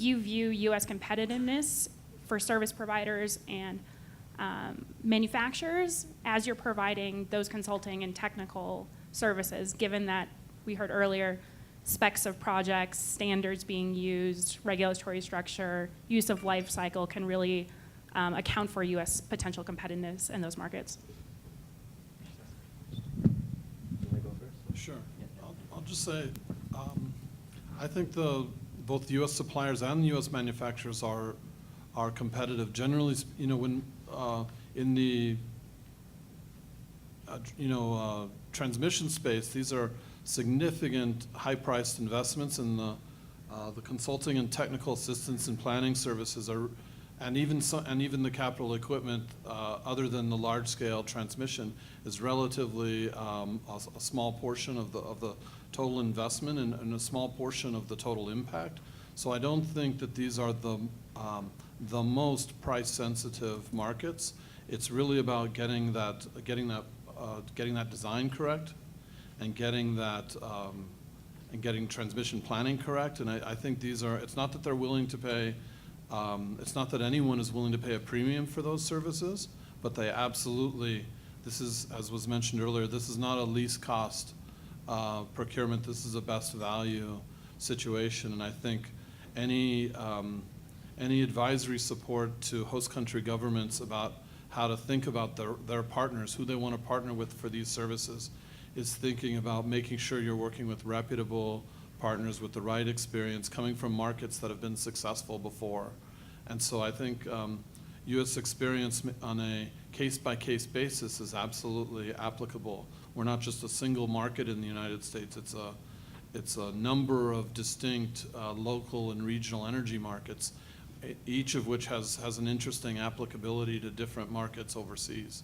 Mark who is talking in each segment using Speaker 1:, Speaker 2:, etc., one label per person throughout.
Speaker 1: you view U.S. competitiveness for service providers and manufacturers as you're providing those consulting and technical services, given that we heard earlier specs of projects, standards being used, regulatory structure, use of life cycle can really account for U.S. potential competitiveness in those markets?
Speaker 2: Sure. I'll just say, I think both U.S. suppliers and U.S. manufacturers are competitive. Generally, when in the transmission space, these are significant, high-priced investments, and the consulting and technical assistance and planning services are, and even the capital equipment, other than the large-scale transmission, is relatively a small portion of the total investment and a small portion of the total impact. So I don't think that these are the most price-sensitive markets. It's really about getting that design correct, and getting transmission planning correct. And I think these are. It's not that they're willing to pay. It's not that anyone is willing to pay a premium for those services, but they absolutely. This is, as was mentioned earlier, this is not a least cost procurement. This is a best value situation, and I think any advisory support to host country governments about how to think about their partners, who they want to partner with for these services, is thinking about making sure you're working with reputable partners with the right experience, coming from markets that have been successful before. And so I think U.S. experience on a case-by-case basis is absolutely applicable. We're not just a single market in the United States. It's a number of distinct local and regional energy markets, each of which has an interesting applicability to different markets overseas.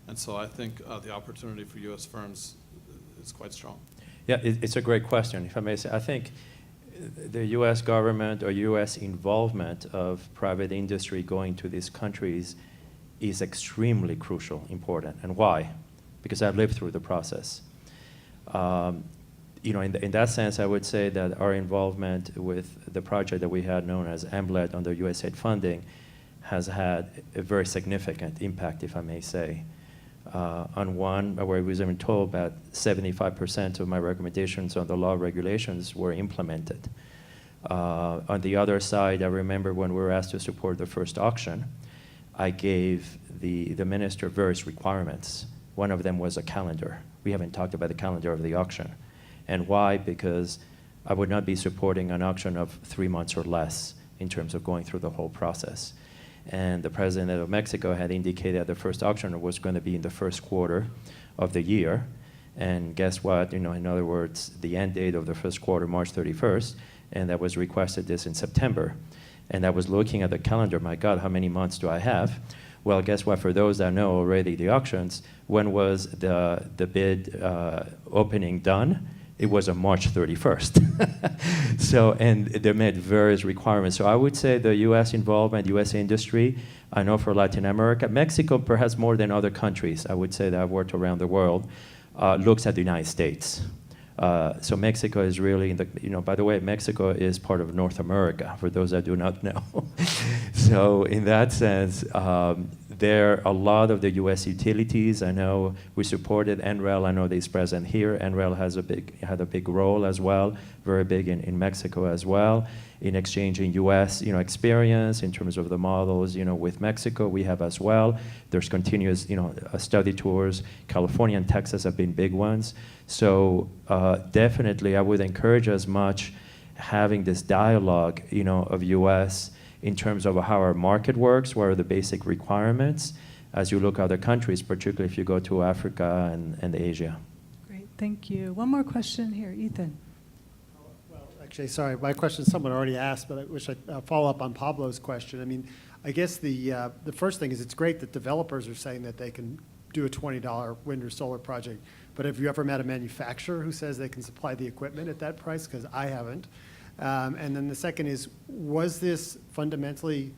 Speaker 2: And so I think the opportunity for U.S. firms is quite strong.
Speaker 3: Yeah, it's a great question, if I may say. I think the U.S. government or U.S. involvement of private industry going to these countries is extremely crucial, important. And why? Because I've lived through the process. In that sense, I would say that our involvement with the project that we had known as AMLET under USAID funding has had a very significant impact, if I may say. On one, where I was even told that 75% of my recommendations on the law regulations were implemented. On the other side, I remember when we were asked to support the first auction, I gave the minister various requirements. One of them was a calendar. We haven't talked about the calendar of the auction. And why? Because I would not be supporting an auction of 3 months or less in terms of going through the whole process. And the president of Mexico had indicated that the first auction was going to be in the first quarter of the year. And guess what? In other words, the end date of the first quarter, March 31st, and that was requested this in September. And I was looking at the calendar, my God, how many months do I have? Well, guess what? For those that know already the auctions, when was the bid opening done? It was on March 31st. So, and they met various requirements. So I would say the U.S. involvement, U.S. industry, I know for Latin America, Mexico perhaps more than other countries, I would say that I've worked around the world, looks at the United States. So Mexico is really, in the, by the way, Mexico is part of North America, for those that do not know. So in that sense, there are a lot of the U.S. utilities. I know we supported NREL. I know they're present here. NREL had a big role as well, very big in Mexico as well, in exchanging U.S. experience in terms of the models. With Mexico, we have as well. There's continuous study tours. California and Texas have been big ones. So definitely, I would encourage as much having this dialogue, of U.S. in terms of how our market works, what are the basic requirements, as you look at other countries, particularly if you go to Africa and Asia.
Speaker 4: Great, thank you. One more question here, Ethan.
Speaker 5: Well, actually, sorry, my question someone already asked, but I wish I'd follow up on Pablo's question. I mean, I guess the first thing is it's great that developers are saying that they can do a $20 wind or solar project, but have you ever met a manufacturer who says they can supply the equipment at that price? Because I haven't. And then the second is, was this fundamentally,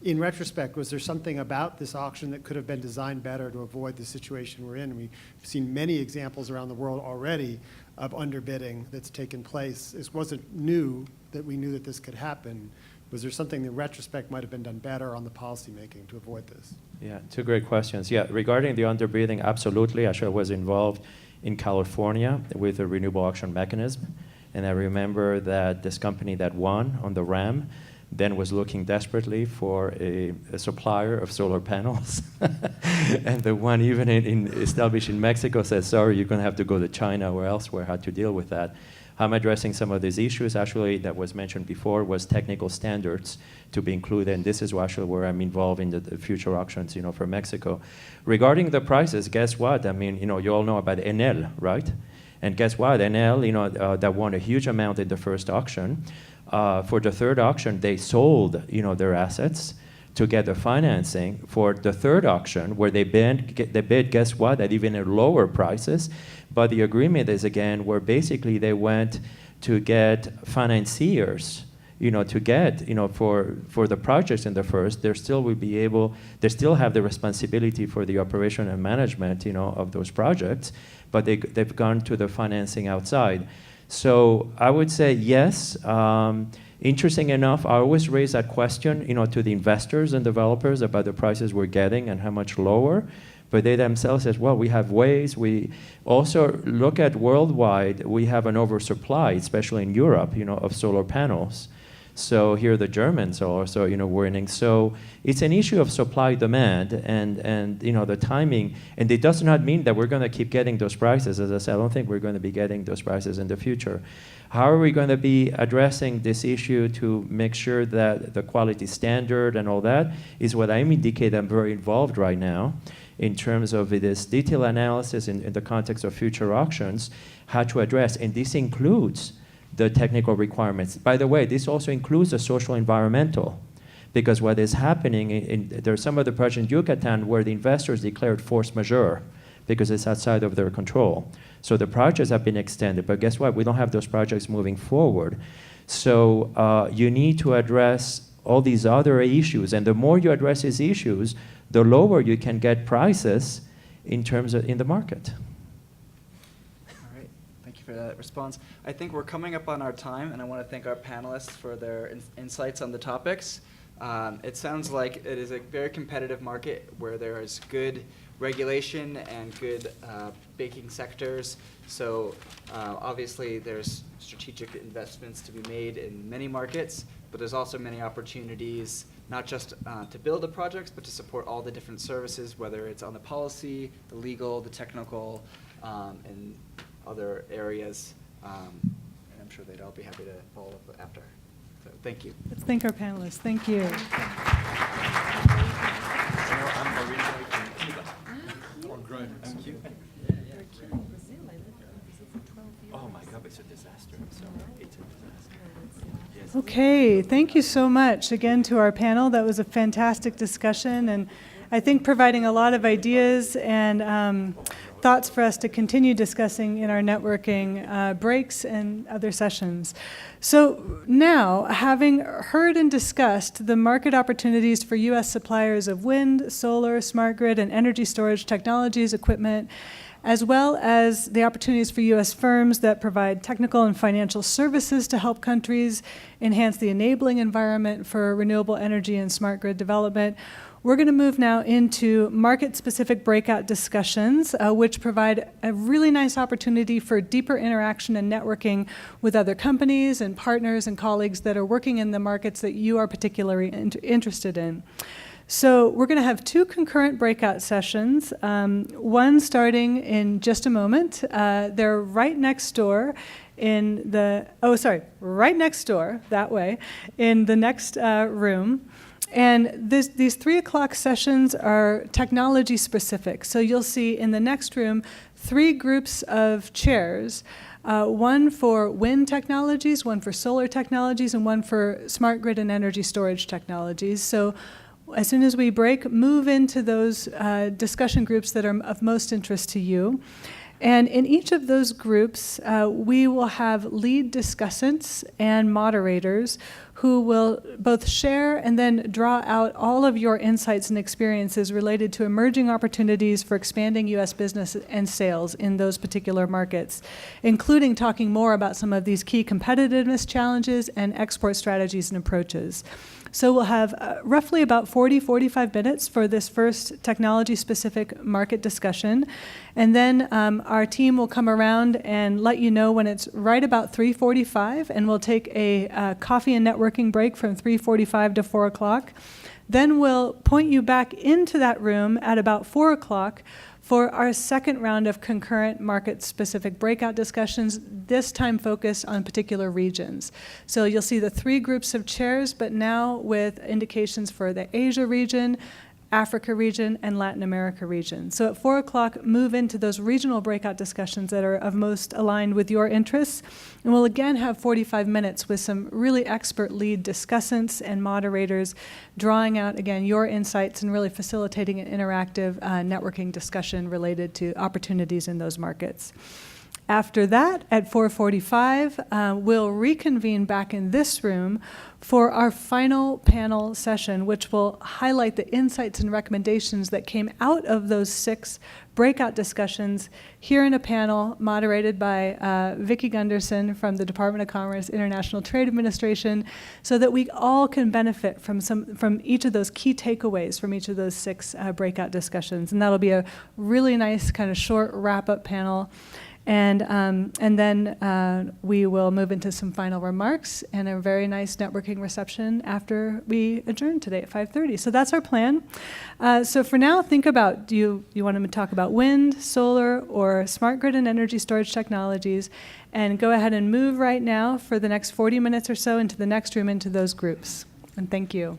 Speaker 5: in retrospect, was there something about this auction that could have been designed better to avoid the situation we're in? We've seen many examples around the world already of underbidding that's taken place. This wasn't new that we knew that this could happen, Was there something in retrospect might have been done better on the policymaking to avoid this?
Speaker 3: Yeah, two great questions. Yeah, regarding the underbidding, absolutely. Actually, I was involved in California with a renewable auction mechanism. And I remember that this company that won on the RAM then was looking desperately for a supplier of solar panels. And the one even established in Mexico said, sorry, you're going to have to go to China or elsewhere, how to deal with that. How I'm addressing some of these issues, actually, that was mentioned before, was technical standards to be included, and this is actually where I'm involved in the future auctions, for Mexico. Regarding the prices, guess what? I mean, you all know about Enel, right? And guess what? Enel, that won a huge amount in the first auction. For the third auction, they sold, their assets to get the financing for the third auction, where they bid, guess what, at even at lower prices. But the agreement is, again, where basically they went to get financiers, to get, for the projects in the first, they still have the responsibility for the operation and management, of those projects, but they've gone to the financing outside. So I would say yes. Interesting enough, I always raise that question, to the investors and developers about the prices we're getting and how much lower. But they themselves says, well, we have ways. We also look at worldwide, we have an oversupply, especially in Europe, of solar panels. So here the Germans are also, winning. So it's an issue of supply demand and the timing. And it does not mean that we're going to keep getting those prices. As I said, I don't think we're going to be getting those prices in the future. How are we going to be addressing this issue to make sure that the quality standard and all that is what I'm indicating. I'm very involved right now in terms of this detailed analysis in the context of future auctions, how to address. And this includes the technical requirements. By the way, this also includes the social environmental, because what is happening, there are some of the projects in Yucatan where the investors declared force majeure because it's outside of their control. So the projects have been extended, but guess what? We don't have those projects moving forward. So you need to address all these other issues, and the more you address these issues, the lower you can get prices in terms of in the market.
Speaker 6: For that response. I think we're coming up on our time, and I want to thank our panelists for their insights on the topics. It sounds like it is a very competitive market where there is good regulation and good banking sectors. So obviously there's strategic investments to be made in many markets, but there's also many opportunities, not just to build the projects, but to support all the different services, whether it's on the policy, the legal, the technical, and other areas, and I'm sure they'd all be happy to follow up after. So thank you.
Speaker 4: Let's thank our panelists. Thank you.
Speaker 7: I'm originally from Cuba.
Speaker 2: Oh, great.
Speaker 7: I'm Cuban. Oh my God, it's a disaster. I'm sorry. It's a disaster. Yes.
Speaker 4: Okay, thank you so much again to our panel. That was a fantastic discussion, and I think providing a lot of ideas and thoughts for us to continue discussing in our networking breaks and other sessions. So now, having heard and discussed the market opportunities for U.S. suppliers of wind, solar, smart grid, and energy storage technologies, equipment, as well as the opportunities for U.S. firms that provide technical and financial services to help countries enhance the enabling environment for renewable energy and smart grid development, we're going to move now into market-specific breakout discussions, which provide a really nice opportunity for deeper interaction and networking with other companies and partners and colleagues that are working in the markets that you are particularly interested in. So we're going to have two concurrent breakout sessions, one starting in just a moment. They're right next door in the, right next door, that way, in the next room. And these 3 o'clock sessions are technology specific. So you'll see in the next room 3 groups of chairs, one for wind technologies, one for solar technologies, and one for smart grid and energy storage technologies. So as soon as we break, move into those discussion groups that are of most interest to you. And in each of those groups, we will have lead discussants and moderators who will both share and then draw out all of your insights and experiences related to emerging opportunities for expanding U.S. business and sales in those particular markets, including talking more about some of these key competitiveness challenges and export strategies and approaches. So we'll have roughly about 45 minutes for this first technology-specific market discussion. And then our team will come around and let you know when it's right about 3:45, and we'll take a coffee and networking break from 3:45 to 4 o'clock. Then we'll point you back into that room at about 4 o'clock for our second round of concurrent market-specific breakout discussions, this time focused on particular regions. So you'll see the 3 groups of chairs, but now with indications for the Asia region, Africa region, and Latin America region. So at 4 o'clock, move into those regional breakout discussions that are of most aligned with your interests. And we'll again have 45 minutes with some really expert lead discussants and moderators drawing out, again, your insights and really facilitating an interactive networking discussion related to opportunities in those markets. After that, at 4:45, we'll reconvene back in this room for our final panel session, which will highlight the insights and recommendations that came out of those 6 breakout discussions here in a panel moderated by Vicki Gunderson from the Department of Commerce International Trade Administration, so that we all can benefit from each of those key takeaways from each of those 6 breakout discussions. And that'll be a really nice kind of short wrap-up panel. And then we will move into some final remarks and a very nice networking reception after we adjourn today at 5:30. So that's our plan. So for now, think about, do you want to talk about wind, solar, or smart grid and energy storage technologies? And go ahead and move right now for the next 40 minutes or so into the next room into those groups. And thank you.